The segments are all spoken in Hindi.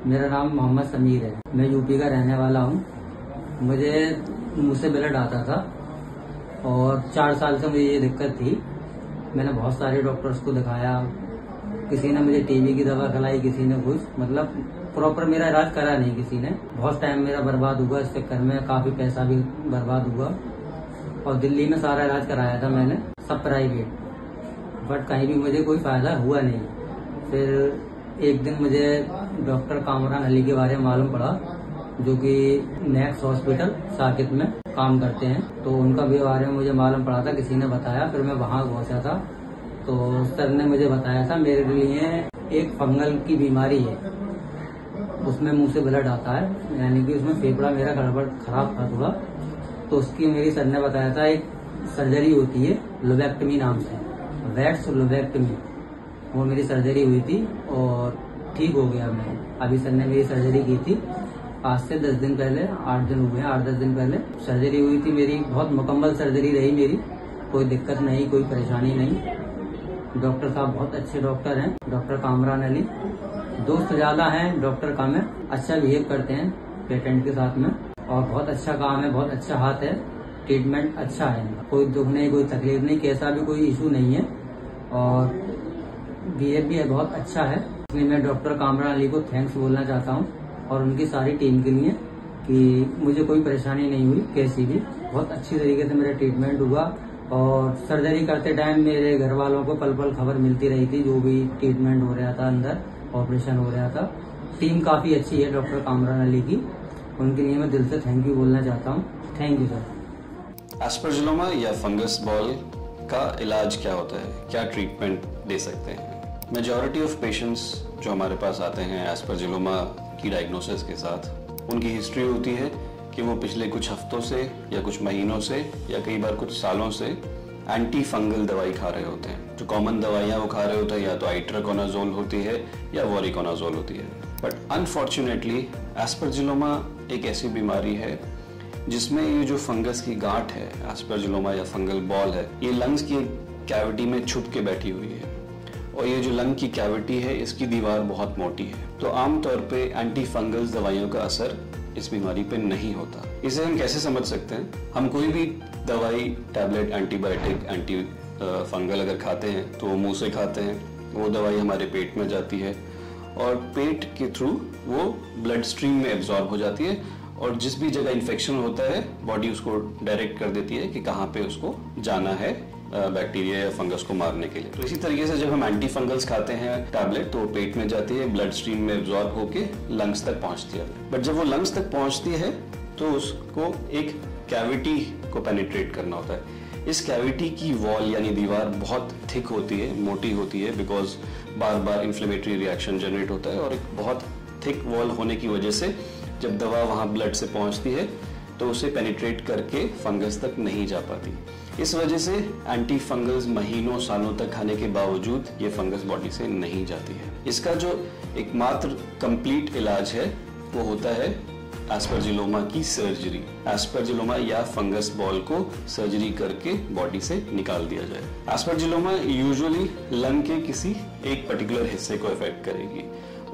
मेरा नाम मोहम्मद समीर है। मैं यूपी का रहने वाला हूँ। मुझे मुंह से ब्लड आता था और 4 साल से मुझे ये दिक्कत थी। मैंने बहुत सारे डॉक्टर्स को दिखाया। किसी ने मुझे टीबी की दवा खिलाई, किसी ने कुछ, मतलब प्रॉपर मेरा इलाज करा नहीं किसी ने। बहुत टाइम मेरा बर्बाद हुआ इस चक्कर में, काफी पैसा भी बर्बाद हुआ। और दिल्ली में सारा इलाज कराया था मैंने, सब प्राइवेट, बट कहीं भी मुझे कोई फायदा हुआ नहीं। फिर एक दिन मुझे डॉक्टर कामरान अली के बारे में मालूम पड़ा, जो कि नेक्स्ट हॉस्पिटल साकित में काम करते हैं। तो उनका भी बारे में मुझे मालूम पड़ा था, किसी ने बताया। फिर मैं वहां पहुंचा था तो सर ने मुझे बताया था मेरे लिए एक फंगल की बीमारी है, उसमें मुंह से ब्लड आता है, यानी कि उसमें फेफड़ा मेरा खराब था थोड़ा। तो उसकी मेरी सर ने बताया था एक सर्जरी होती है लोबेक्टमी नाम से, वैट्स लोबेक्टमी, वो मेरी सर्जरी हुई थी और ठीक हो गया मैं। अभी सर ने मेरी सर्जरी की थी आज से 10 दिन पहले, 8 दिन हुए हैं, 8-10 दिन पहले सर्जरी हुई थी मेरी। बहुत मुकम्मल सर्जरी रही मेरी, कोई दिक्कत नहीं, कोई परेशानी नहीं। डॉक्टर साहब बहुत अच्छे डॉक्टर हैं, डॉक्टर कामरान अली। दोस्त ज्यादा हैं, डॉक्टर कम है, अच्छा बिहेव करते हैं पेशेंट के साथ में, और बहुत अच्छा काम है, बहुत अच्छा हाथ है, ट्रीटमेंट अच्छा है, कोई दुख नहीं, कोई तकलीफ नहीं, कैसा भी कोई इशू नहीं है, और बिहेव भी बहुत अच्छा है। इसलिए मैं डॉक्टर कामरान अली को थैंक्स बोलना चाहता हूँ और उनकी सारी टीम के लिए कि मुझे कोई परेशानी नहीं हुई कैसी भी। बहुत अच्छी तरीके से मेरा ट्रीटमेंट हुआ और सर्जरी करते टाइम मेरे घर वालों को पल पल खबर मिलती रही थी, जो भी ट्रीटमेंट हो रहा था, अंदर ऑपरेशन हो रहा था। टीम काफी अच्छी है डॉक्टर कामरान अली की, उनके लिए मैं दिल से थैंक यू बोलना चाहता हूँ। Thank you sir. एस्परजिलोमा या फंगस बॉल का इलाज क्या होता है, क्या ट्रीटमेंट दे सकते हैं? मेजॉरिटी ऑफ पेशेंट्स जो हमारे पास आते हैं एस्परजिलोमा की डायग्नोसिस के साथ, उनकी हिस्ट्री होती है कि वो पिछले कुछ हफ्तों से या कुछ महीनों से या कई बार कुछ सालों से एंटी फंगल दवाई खा रहे होते हैं। जो कॉमन दवाइयाँ वो खा रहे होते हैं या तो आइट्राकोनाजोल होती है या वोरिकोनाजोल होती है। बट अनफॉर्चुनेटली एस्परजिलोमा एक ऐसी बीमारी है जिसमें ये जो फंगस की गांठ है, एस्परजिलोमा या फंगल बॉल है, ये लंग्स की कैविटी में छुप के बैठी हुई है। और ये जो लंग की कैविटी है, इसकी दीवार बहुत मोटी है। तो आमतौर पे एंटी फंगल दवाइयों का असर इस बीमारी पे नहीं होता। इसे हम कैसे समझ सकते हैं? हम कोई भी दवाई, टैबलेट, एंटीबायोटिक, एंटी फंगल अगर खाते हैं तो वो मुंह से खाते हैं, वो दवाई हमारे पेट में जाती है और पेट के थ्रू वो ब्लड स्ट्रीम में एब्जॉर्ब हो जाती है और जिस भी जगह इन्फेक्शन होता है बॉडी उसको डायरेक्ट कर देती है कि कहाँ पे उसको जाना है बैक्टीरिया या फंगस को मारने के लिए। तो इसी तरीके से जब हम एंटी फंगल्स खाते हैं टैबलेट, तो पेट में जाती है, ब्लड स्ट्रीम में एब्जॉर्ब होके लंग्स तक पहुंचती है। बट जब वो लंग्स तक पहुंचती है तो उसको एक कैविटी को पेनिट्रेट करना होता है। इस कैविटी की वॉल यानी दीवार बहुत थिक होती है, मोटी होती है, because bar bar inflammatory reaction generate होता है। और एक बहुत थिक वॉल होने की वजह से जब दवा वहां ब्लड से पहुंचती है तो उसे पेनिट्रेट करके फंगस तक नहीं जा पाती। इस वजह से एंटी फंगल्स महीनों सालों तक खाने के बावजूद ये फंगस बॉडी से नहीं जाती है। इसका जो एकमात्र कंप्लीट इलाज है वो होता है एस्परजिलोमा की सर्जरी। एस्परजिलोमा या फंगस बॉल को सर्जरी करके बॉडी से निकाल दिया जाए। एस्परजिलोमा यूजुअली लंग के किसी एक पर्टिकुलर हिस्से को इफेक्ट करेगी।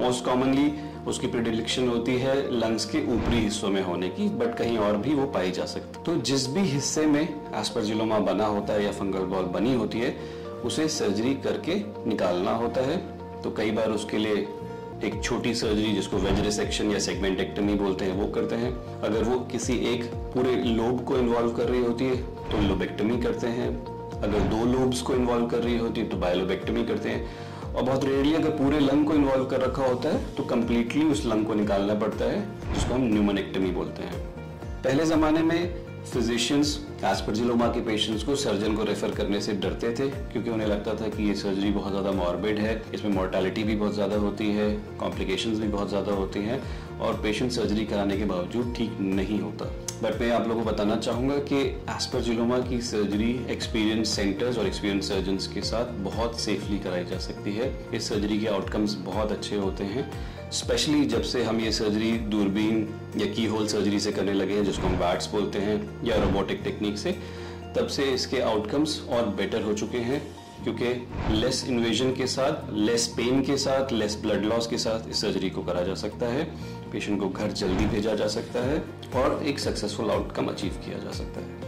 मोस्ट कॉमनली उसकी प्रेडिलेक्शन होती है लंग्स के ऊपरी हिस्सों में होने की, बट कहीं और भी वो पाई जा सकती। तो जिस भी हिस्से में एस्परजिलोमा बना होता है या फंगल बॉल बनी होती है, उसे सर्जरी करके निकालना होता है। तो कई बार उसके लिए एक छोटी सर्जरी जिसको वेज रिसेक्शन या सेगमेंटेक्टमी बोलते हैं वो करते हैं। अगर वो किसी एक पूरे लोब को इन्वॉल्व कर रही होती है तो लोबेक्टमी करते हैं। अगर 2 लोब्स को इन्वॉल्व कर रही होती है तो बायलोबेक्टमी करते हैं। और बहुत रेयरली अगर पूरे लंग को इन्वॉल्व कर रखा होता है तो कंप्लीटली उस लंग को निकालना पड़ता है, जिसको हम न्यूमोनेक्टमी बोलते हैं। पहले जमाने में फिजिशियंस एस्परजिलोमा के पेशेंट्स को सर्जन को रेफर करने से डरते थे, क्योंकि उन्हें लगता था कि ये सर्जरी बहुत ज़्यादा मॉर्बिड है, इसमें मोर्टेलिटी भी बहुत ज़्यादा होती है, कॉम्प्लिकेशंस भी बहुत ज़्यादा होती हैं और पेशेंट सर्जरी कराने के बावजूद ठीक नहीं होता। बट मैं आप लोगों को बताना चाहूँगा कि एस्परजिलोमा की सर्जरी एक्सपीरियंस सेंटर्स और एक्सपीरियंस सर्जन्स के साथ बहुत सेफली कराई जा सकती है। इस सर्जरी के आउटकम्स बहुत अच्छे होते हैं, स्पेशली जब से हम ये सर्जरी दूरबीन या की होल सर्जरी से करने लगे हैं, जिसको हम बैट्स बोलते हैं, या रोबोटिक टेक्निक से, तब से इसके आउटकम्स और बेटर हो चुके हैं। क्योंकि लेस इन्वेजन के साथ, लेस पेन के साथ, लेस ब्लड लॉस के साथ इस सर्जरी को करा जा सकता है। पेशेंट को घर जल्दी भेजा जा सकता है और एक सक्सेसफुल आउटकम अचीव किया जा सकता है।